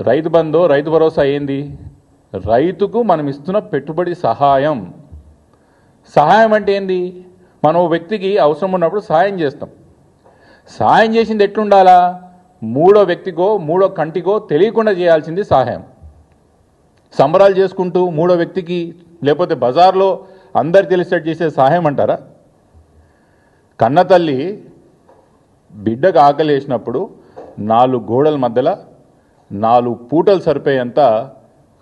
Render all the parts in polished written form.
రైతు బంధు రైతు భరోసా ఏంది? రైతుకు మనం ఇస్తున్న పెట్టుబడి సహాయం. సహాయం అంటే ఏంది? మనం ఓ వ్యక్తికి అవసరం ఉన్నప్పుడు సహాయం చేస్తాం. సహాయం చేసింది ఎట్లుండాలా? మూడో వ్యక్తికో మూడో కంటికో తెలియకుండా చేయాల్సింది సహాయం. సంబరాలు చేసుకుంటూ మూడో వ్యక్తికి లేకపోతే బజార్లో అందరు తెలిసేట్టు చేసే సహాయం అంటారా? కన్నతల్లి బిడ్డకు ఆకలి వేసినప్పుడు 4 గోడల మధ్యలో 4 పూటలు సరిపోయేంత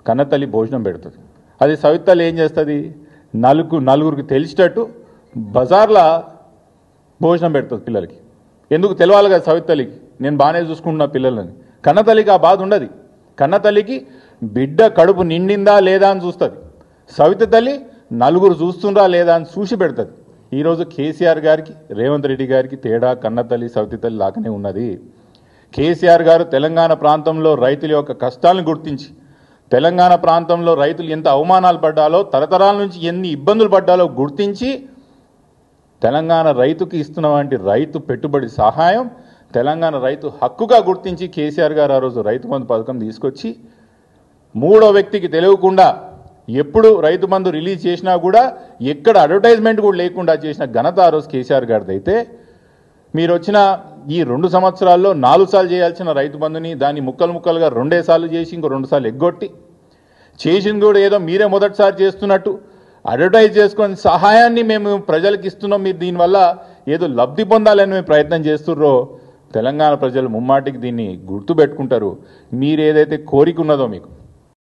కన్నతల్లి భోజనం పెడుతుంది. అది సవితల్లి ఏం చేస్తుంది? నలుగురికి తెలిసేటట్టు బజార్లో భోజనం పెడుతుంది పిల్లలకి. ఎందుకు తెలవాలి కదా సవితల్లికి, నేను బాగానే చూసుకుంటున్నా పిల్లలని. కన్నతల్లికి ఆ బాధ ఉండదు. కన్నతల్లికి బిడ్డ కడుపు నిండిందా లేదా అని చూస్తుంది. సవిత తల్లి నలుగురు చూస్తుండ్రా లేదా అని చూసి పెడుతుంది. ఈరోజు కేసీఆర్ గారికి రేవంత్ రెడ్డి గారికి తేడా కన్నతల్లి సవిత తల్లి లాగానే ఉన్నది. కేసీఆర్ గారు తెలంగాణ ప్రాంతంలో రైతుల యొక్క కష్టాలను గుర్తించి, తెలంగాణ ప్రాంతంలో రైతులు ఎంత అవమానాలు పడ్డాలో, తరతరాల నుంచి ఎన్ని ఇబ్బందులు పడ్డాలో గుర్తించి తెలంగాణ రైతుకి ఇస్తున్నటువంటి రైతు పెట్టుబడి సహాయం తెలంగాణ రైతు హక్కుగా గుర్తించి కేసీఆర్ గారు ఆ రోజు రైతు బంధు పథకం తీసుకొచ్చి మూడో వ్యక్తికి తెలియకుండా ఎప్పుడు రైతు బంధు రిలీజ్ చేసినా కూడా ఎక్కడ అడ్వర్టైజ్మెంట్ కూడా లేకుండా చేసిన ఘనత ఆ రోజు కేసీఆర్ గారిది. అయితే మీరు వచ్చిన ఈ 2 సంవత్సరాల్లో 4 సార్లు చేయాల్సిన రైతు బంధుని దాన్ని ముక్కలుగా 2 సార్లు చేసి ఇంకో 2 సార్లు ఎగ్గొట్టి చేసింది కూడా ఏదో మీరే మొదటిసారి చేస్తున్నట్టు అడ్వర్టైజ్ చేసుకొని సహాయాన్ని మేము ప్రజలకు ఇస్తున్నాం, మీరు దీనివల్ల ఏదో లబ్ధి పొందాలని మేము ప్రయత్నం చేస్తుర్రో తెలంగాణ ప్రజలు ముమ్మాటికి దీన్ని గుర్తుపెట్టుకుంటారు. మీరు ఏదైతే కోరిక ఉన్నదో మీకు